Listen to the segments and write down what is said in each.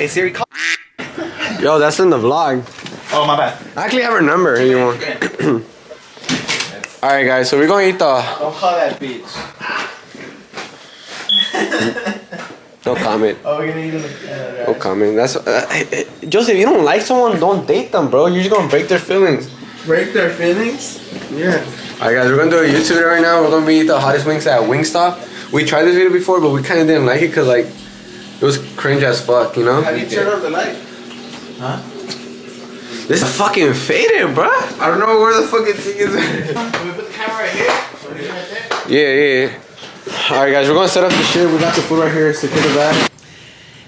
Hey Siri, call. Yo, that's in the vlog. Oh, my bad. I actually have her number if you want. Alright guys, so we're gonna eat the... Don't call that bitch. No comment. Oh, we're gonna eat it. No comment. That's... Joseph, you don't like someone, don't date them, bro. You're just gonna break their feelings. Break their feelings? Yeah. Alright guys, we're gonna do a YouTube video right now. We're gonna be eating the hottest wings at Wingstop. We tried this video before, but we kinda didn't like it because like, it was cringe as fuck, you know? How do you turn on the light? Huh? This is fucking faded, bro. I don't know where the fucking thing is. Can we put the camera right here? Right there? Yeah. Alright guys, we're gonna set up the shit. We got the food right here. Secure the bag.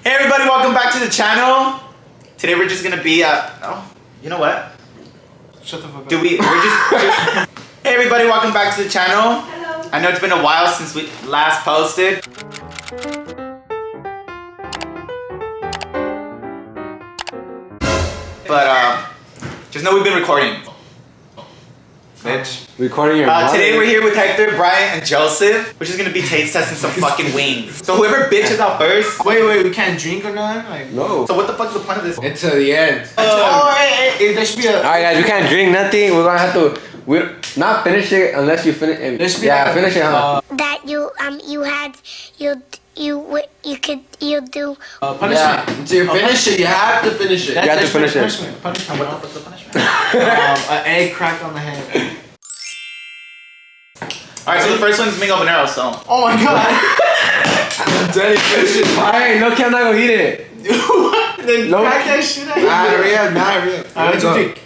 Hey everybody, welcome back to the channel. Today we're just gonna be oh, you know what? Shut the fuck up. We're just Hey everybody, welcome back to the channel. Hello. I know it's been a while since we last posted. But just know we've been recording. Bitch. Recording your Today we're here with Hector, Brian, and Joseph. We're just gonna be taste testing some fucking wings. So whoever bitches out first. Wait, we can't drink or nothing? Like, No. So what the fuck's the point of this? It's to the end. hey, there should be a... Alright guys, we can't drink nothing. We're gonna have to not finish it unless you finish it. There should be Yeah, like finish it, huh? That you do. punishment. Yeah, until you finish it, you have to finish it. You have to finish it. Punishment. What the fuck's the punishment? An egg cracked on the head. Alright, so the first one is mango habanero, so. Oh my god. Daddy, finish it. Alright, no, I'm not gonna eat it. Then No. crack that shit out. Nah, hurry up. Alright, Go. drink.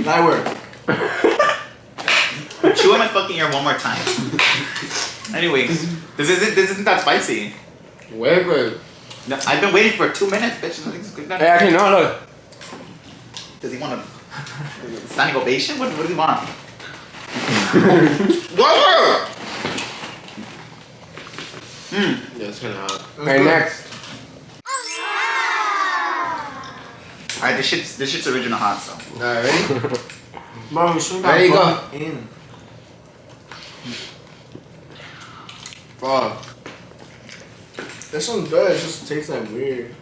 That work. Chew in my fucking ear one more time. Anyways, this isn't that spicy. Wait. No, I've been waiting for 2 minutes, bitch. Nothing's good. Hey, actually, no, look. Does he want a standing ovation? What does he want? Yeah, it's kinda hot. Alright, next. Alright, this shit's original hot, so. Alright, ready? Bro, we should There you go. in. Oh, This one's good, it just tastes like weird.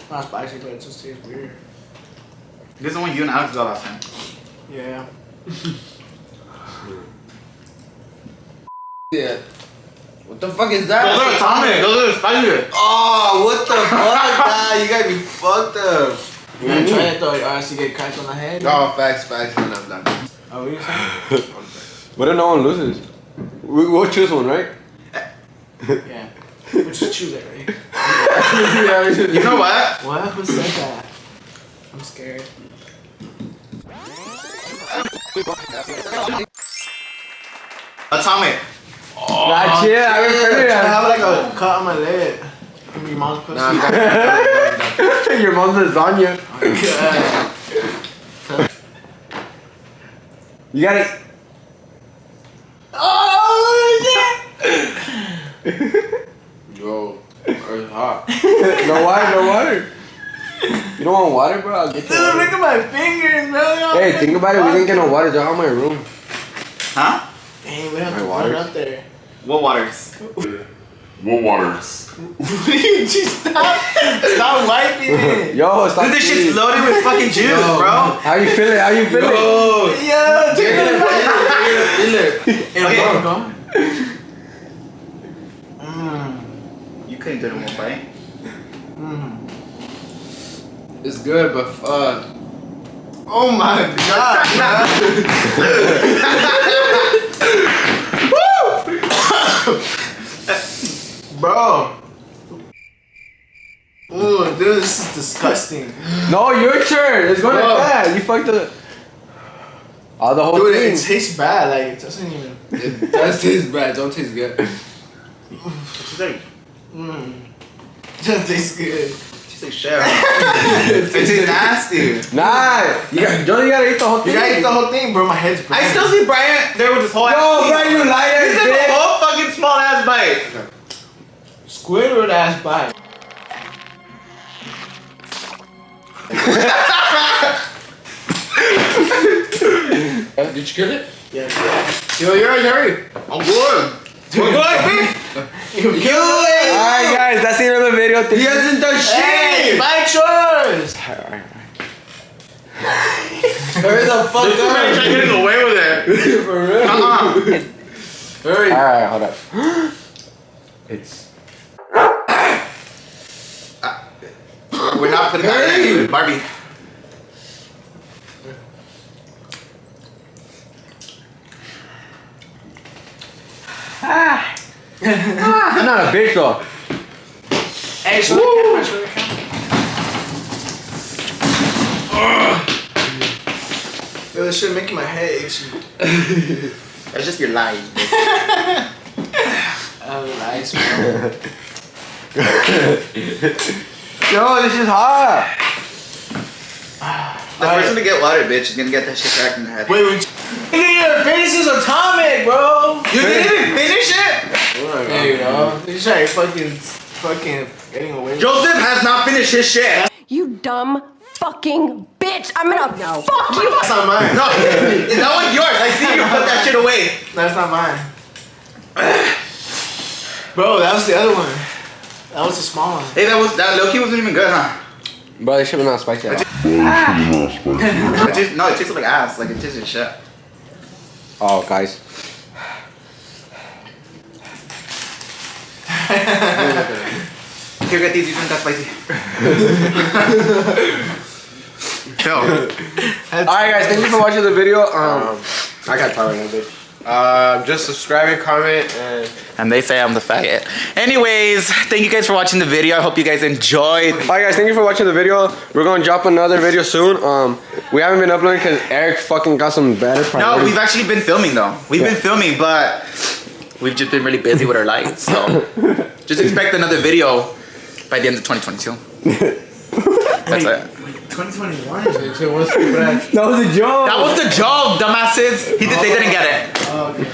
Not spicy, but it just tastes weird. This is the one you and Alex got last time. Yeah. yeah. What the fuck is that? Those are atomic. Those are spicy. Oh, what the fuck? Nah, you gotta be fucked up. You gonna try it though, or else you get cracked on the head? Oh, facts. No, I'm done. Oh, what are you saying? What if no one loses? We'll choose one, right? Yeah. We'll just choose it, right? You know what? What? Who said that? I'm scared. Atomic. Nah, chill. I haven't heard I it. have like a cut on my lip. From your mom's pussy. Nah, I'm done. Your mom's lasagna. God. You gotta. Oh, Yo, it's hot. No water. You don't want water, bro? I'll get you dude, water. look at my fingers, bro. Hey, think about it. We didn't get no water. They're out my room. Huh? Dang, we have My to water. water up there. What waters? Just stop wiping it. Yo, stop. Dude, this shit's cheating. loaded with fucking juice, bro. How you feeling? Yo, take You're it. gonna feel it. Okay. Go. You couldn't do it in one bite. It's good, but fuck. Oh my god, bro. Ooh, dude, this is disgusting. No, your turn. It's going like that. You fucked the. Oh, the whole Dude, thing. it tastes bad. Like, it doesn't even. It does taste bad. Don't taste good. She's like, It doesn't taste good. she's like, shit. It tastes nasty. Nah, you gotta eat the whole thing. You gotta eat the whole thing, bro. My head's burning. I still see Brian there with his whole Yo, bro, you He liar, took a bitch. whole fucking small ass bite. Squidward ass bite. Did you kill it? Yeah. Yo, hurry. I'm good. We're good. You kill it. Alright, guys, that's the end of the video. He hasn't done Hey, shit. bite yours. Hurry the fuck Man, try up. getting away with it. For real. Hurry. Alright, hold up. It's. We're not putting that in. Barbie. I'm not a bitch though. Hey, show the camera. Show the camera. Yo, this shit making my head itchy. That's just your lies. Nice, man. Yo, this is hot. The first one to get water, bitch, is gonna get that shit cracked in the head. Wait, nigga, finish this atomic, bro. You didn't even finish it? There you go. You try fucking getting away. Joseph has not finished his shit. You dumb fucking bitch! I'm gonna fuck you! That's not mine. No, that one's yours. I see you put that shit away. That's not mine. Bro, that was the other one. That was the small one. Hey, that low-key wasn't even good, huh? Bro, this shit was not spicy at all. No, it tasted like ass. Like it tasted shit. Oh, guys. Here, get these. These aren't that spicy. Chill. Alright, guys, thank you for watching the video. I got tired right now, bitch. Just subscribe and comment And they say I'm the faggot. Anyways, thank you guys for watching the video. I hope you guys enjoyed. Alright guys, thank you for watching the video. We're gonna drop another video soon. We haven't been uploading because Eric fucking got some better priorities. No, we've actually been filming though. We've been filming, but we've just been really busy with our lives. So just expect another video by the end of 2022. That's it. 2021. That was a joke. That was the joke, dumbasses. They didn't get it. Oh, okay.